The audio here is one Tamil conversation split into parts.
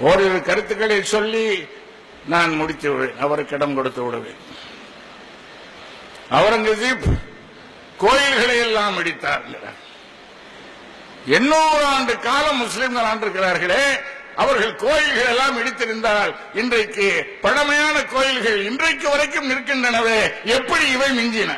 ஓரிரு கருத்துக்களை சொல்லி நான் முடித்து விடுவேன், அவருக்கு இடம் கொடுத்து விடுவேன். அவுரங்கசீப் கோயில்களை எல்லாம் இடித்தார். 800 ஆண்டு காலம் முஸ்லிம்கள் ஆண்டிருக்கிறார்களே, அவர்கள் கோயில்கள் எல்லாம் இடித்திருந்தால் இன்றைக்கு பழமையான கோயில்கள் இன்றைக்கு வரைக்கும் நிற்கின்றனவே, எப்படி இவை மிஞ்சின?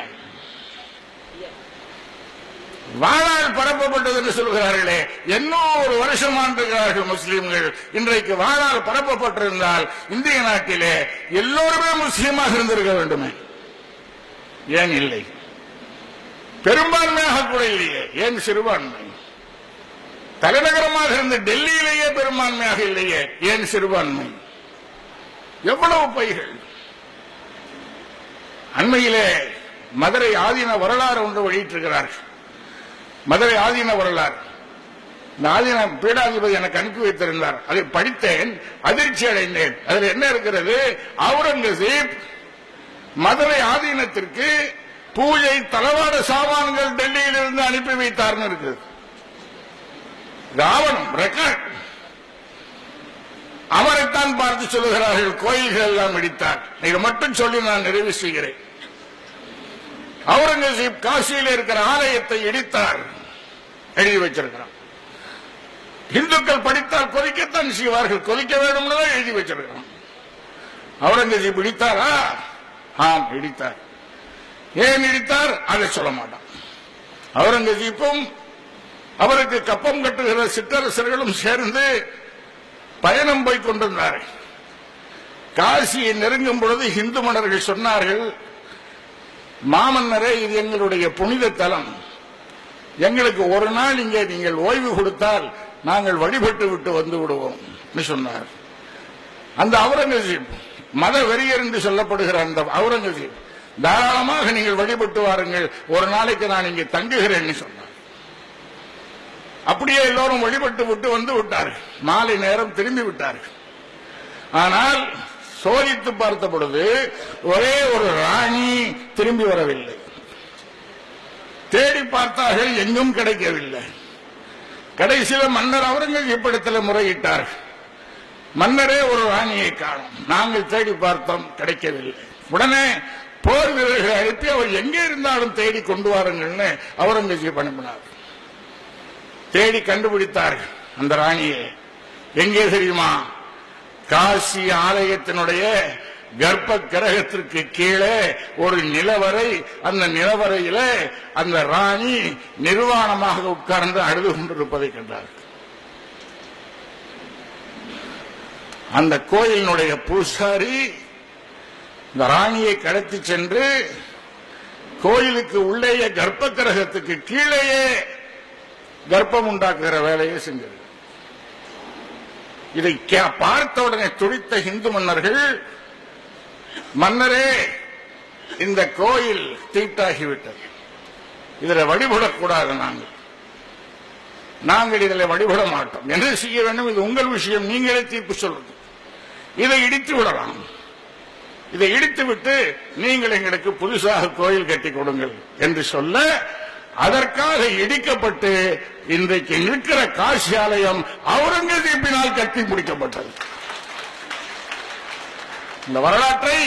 வாழால் பரப்பப்பட்டது என்று சொல்கிறார்களே, 800 வருஷம் ஆண்டிருக்கிறார்கள் முஸ்லிம்கள். இன்றைக்கு வாழால் பரப்பப்பட்டிருந்தால் இந்திய நாட்டிலே எல்லோருமே முஸ்லீமாக இருந்திருக்க வேண்டுமே, ஏன் இல்லை? பெரும்பான்மையாக கூட இல்லையே, ஏன் சிறுபான்மை? தலைநகரமாக இருந்த டெல்லியிலேயே பெரும்பான்மையாக இல்லையே, ஏன் சிறுபான்மை? எவ்வளவு பொய்கள்! அண்மையிலே மதுரை ஆதீன வரலாறு ஒன்று வெளியிட்டிருக்கிறார்கள். மதுரை ஆதீன வரலாறு. இந்த ஆதீன பீடாதிபதி எனக்கு அனுப்பி வைத்திருந்தார். அதை படித்தேன், அதிர்ச்சி அடைந்தேன். அதில் என்ன இருக்கிறது? அவுரங்கசீப் மதுரை ஆதீனத்திற்கு பூஜை தளவாட சாமான்கள் டெல்லியில் இருந்து அனுப்பி வைத்தார்னு இருக்குது. ஆவணம், ரெக்கார்ட். அவரைத்தான் பார்த்து சொல்லுகிறார்கள் கோயில்கள் எல்லாம் இடித்தார். இதை மட்டும் சொல்லி நான் நிறைவு செய்கிறேன். அவுரங்கசீப் காசியில் இருக்கிற ஆலயத்தை இடித்தார், எழுதி வச்சிருக்கிறார். இந்துக்கள் படித்தால் கொதிக்கத்தான் செய்வார்கள், கொதிக்க வேண்டும் எழுதி வச்சிருக்கிறான். அவுரங்கசீப் இடித்தாரா? ஆம், இடித்தார். ஏன் இடித்தார்? அதை சொல்ல மாட்டான். அவுரங்கசீப்பும் அவருக்கு கப்பம் கட்டுகிற சிற்றரசர்களும் சேர்ந்து பயணம் போய் கொண்டிருந்தார்கள். காசியை நெருங்கும் பொழுது இந்து மன்னர்கள் சொன்னார்கள், மாமன்னரே, இது எங்களுடைய புனித தலம், எங்களுக்கு ஒரு நாள் இங்கே நீங்கள் ஓய்வு கொடுத்தால் நாங்கள் வழிபட்டு விட்டு வந்து விடுவோம் சொன்னார். அந்த அவுரங்கசீப், மத வெறியர் என்று சொல்லப்படுகிற அந்த அவுரங்கசீப், தாராளமாக நீங்கள் வழிபட்டு வாருங்கள், ஒரு நாளைக்கு நான் இங்கே தங்குகிறேன் சொன்னார். அப்படியே எல்லோரும் வழிபட்டு விட்டு வந்து விட்டார்கள். மாலை நேரம் திரும்பி விட்டார்கள். ஆனால் சோதித்து பார்த்த பொழுது ஒரே ஒரு ராணி திரும்பி வரவில்லை. தேடி பார்த்தார்கள், எங்கும் கிடைக்கவில்லை. கடைசியில் மன்னர் அவுரங்கசீப்பிடத்தில் முறையிட்டார். மன்னரே, ஒரு ராணியை காணோம், நாங்கள் தேடி பார்த்தோம், கிடைக்கவில்லை. உடனே போர் வீரர்களை அனுப்பி அவர் எங்கே இருந்தாலும் தேடி கொண்டு வாருங்கள்னு அவுரங்கசீப் அனுப்பினார். தேடி கண்டுபிடித்தார்கள் அந்த ராணியை. எங்கே தெரியுமா? காசி ஆலயத்தினுடைய கர்ப்ப கிரகத்திற்கு கீழே ஒரு நிலவரை, அந்த நிலவரையில அந்த ராணி நிர்வாணமாக உட்கார்ந்து அழுது கொண்டிருப்பதை கண்டார்கள். அந்த கோயிலினுடைய பூசாரி இந்த ராணியை கடத்தி சென்று கோயிலுக்கு உள்ளேயே கர்ப்ப கிரகத்துக்கு கீழேயே கர்ப்பம் உண்டாக்குகிற வேலையை செஞ்சது. இதை பார்த்த உடனே துடித்த இந்து மன்னர்கள், மன்னரே, இந்த கோயில் தீட்டாகிவிட்டது, இதில் வழிபடக்கூடாது, நாங்கள் இதில் வழிபட மாட்டோம், என்ன செய்ய வேண்டும்? இது உங்கள் விஷயம், நீங்களே தீர்ப்பு சொல்றது. இதை இடித்து விடலாம், இதை இடித்துவிட்டு நீங்கள் எங்களுக்கு புதுசாக கோயில் கட்டி கொடுங்கள் என்று சொல்ல, அதற்காக இடிக்கப்பட்டு இன்றைக்கு நிற்கிற காசி ஆலயம் அவுரங்கசீப்பினால் கட்டி முடிக்கப்பட்டது. இந்த வரலாற்றை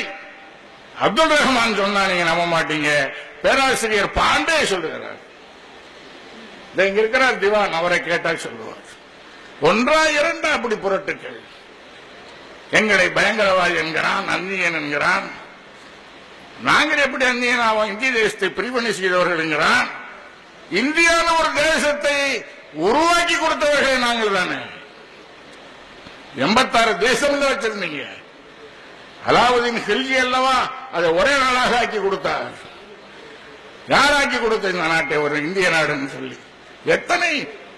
அப்துல் ரஹ்மான் சொன்னா நீங்க நம்ப மாட்டீங்க, பேராசிரியர் பாண்டே சொல்லுகிறார். இங்க இருக்கிறார் திவான், அவரை கேட்டால் சொல்லுவார். ஒன்றா இரண்டா அப்படி புரட்டுக்கள். எங்களை பயங்கரவாதி என்கிறான், அந்நியன் என்கிறான். நாங்கள் எப்படி அந்நியன் ஆவோம்? இந்திய தேசத்தை பிரிவினை செய்தவர்கள் என்கிறான். இந்தியாவில் ஒரு தேசத்தை உருவாக்கி கொடுத்தவர்கள் நாங்கள் தானே. 86 தேசம் வச்சிருந்தீங்க. அலாவுதீன் ஹில்ஜி அல்லவா அதை ஒரே நாளாக ஆக்கி கொடுத்தார். யார் ஆக்கி கொடுத்த இந்த நாட்டை ஒரு இந்திய நாடுன்னு சொல்லி? எத்தனை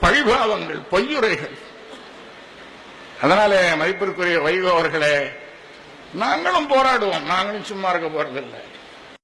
பழிபாவங்கள், பொய்யுரைகள். அதனாலே மதிப்பிற்குரிய வைகோ அவர்களே, நாங்களும் போராடுவோம், நாங்களும் சும்மா இருக்க போறதில்லை.